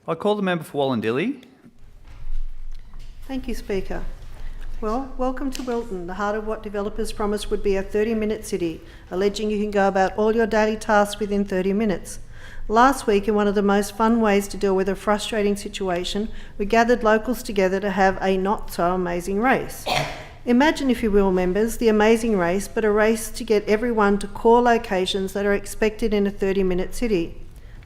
I call the member for Wollondilly. Thank you, Speaker. Well, welcome to Wilton, the heart of what developers promised would be a 30-minute city, alleging you can go about all your daily tasks within 30 minutes. Last week, in one of the most fun ways to deal with a frustrating situation, we gathered locals together to have a not-so-amazing race. Imagine, if you will, members, the amazing race, but a race to get everyone to core locations that are expected in a 30-minute city.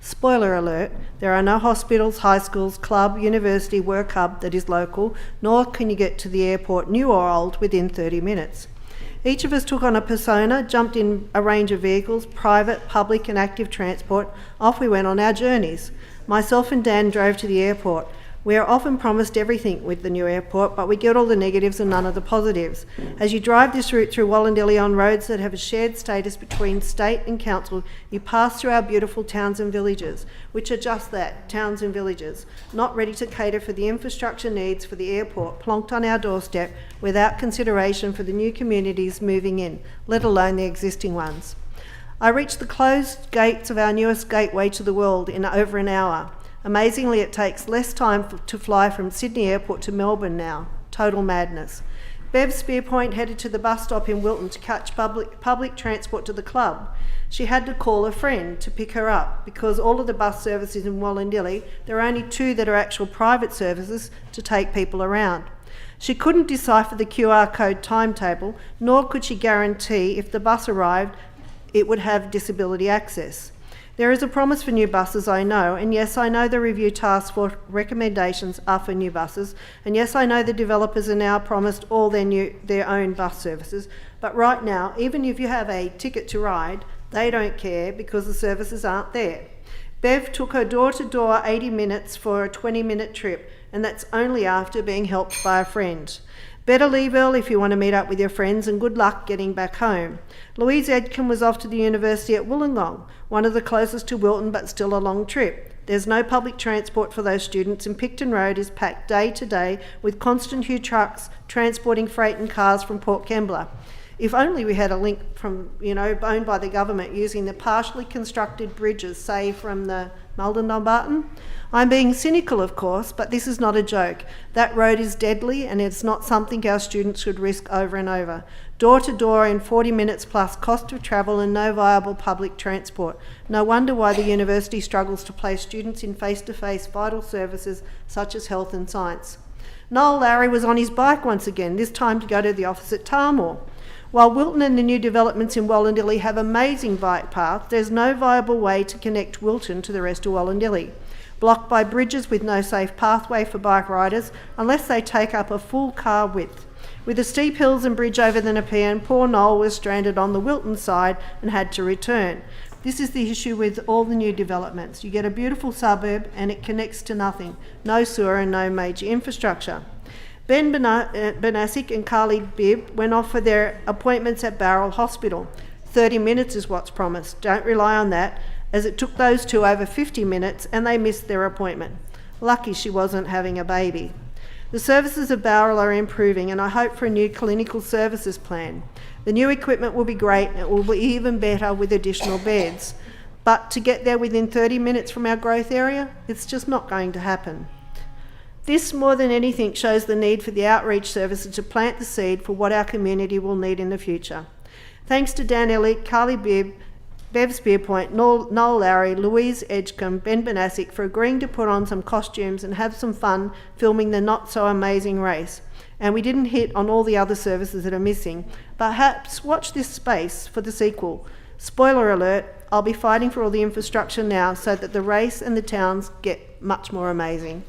Spoiler alert, there are no hospitals, high schools, club, university, work hub that is local, nor can you get to the airport, new or old, within 30 minutes. Each of us took on a persona, jumped in a range of vehicles, private, public and active transport. Off we went on our journeys. Myself and Dan drove to the airport. We are often promised everything with the new airport, but we get all the negatives and none of the positives. As you drive this route through Wollondilly on roads that have a shared status between state and council, you pass through our beautiful towns and villages, which are just that, towns and villages, not ready to cater for the infrastructure needs for the airport, plonked on our doorstep without consideration for the new communities moving in, let alone the existing ones. I reached the closed gates of our newest gateway to the world in over an hour. Amazingly, it takes less time to fly from Sydney Airport to Melbourne now. Total madness. Bev Spearpoint headed to the bus stop in Wilton to catch public transport to the club. She had to call a friend to pick her up because all of the bus services in Wollondilly, there are only 2 that are actual private services to take people around. She couldn't decipher the QR code timetable, nor could she guarantee if the bus arrived it would have disability access. There is a promise for new buses, I know, and yes, I know the review task force recommendations are for new buses, and yes, I know the developers are now promised all their own bus services, but right now, even if you have a ticket to ride, they don't care because the services aren't there. Bev took her door-to-door 80 minutes for a 20-minute trip, and that's only after being helped by a friend. Better leave early if you want to meet up with your friends, and good luck getting back home. Louise Edkin was off to the university at Wollongong, one of the closest to Wilton but still a long trip. There's no public transport for those students, and Picton Road is packed day to day with constant huge trucks transporting freight and cars from Port Kembla. If only we had a link from, owned by the government using the partially constructed bridges, say from the Melbourne. I'm being cynical, of course, but this is not a joke. That road is deadly and it's not something our students should risk over and over. Door to door in 40 minutes plus cost of travel and no viable public transport. No wonder why the university struggles to place students in face-to-face vital services such as health and science. Noel Larry was on his bike once again, this time to go to the office at Tarmore. While Wilton and the new developments in Wollondilly have amazing bike paths, there's no viable way to connect Wilton to the rest of Wollondilly. Blocked by bridges with no safe pathway for bike riders unless they take up a full car width. With the steep hills and bridge over the Nepean, poor Noel was stranded on the Wilton side and had to return. This is the issue with all the new developments. You get a beautiful suburb and it connects to nothing. No sewer and no major infrastructure. Ben Benasic and Carly Bibb went off for their appointments at Barrel Hospital. 30 minutes is what's promised. Don't rely on that, as it took those 2 over 50 minutes and they missed their appointment. Lucky she wasn't having a baby. The services of Barrel are improving and I hope for a new clinical services plan. The new equipment will be great and it will be even better with additional beds. But to get there within 30 minutes from our growth area, it's just not going to happen. This, more than anything, shows the need for the outreach services to plant the seed for what our community will need in the future. Thanks to Dan Elliott, Carly Bibb, Bev Spearpoint, Noel Larry, Louise Edgecombe, Ben Benasic for agreeing to put on some costumes and have some fun filming the not-so-amazing race. And we didn't hit on all the other services that are missing. Perhaps watch this space for the sequel. Spoiler alert, I'll be fighting for all the infrastructure now so that the race and the towns get much more amazing.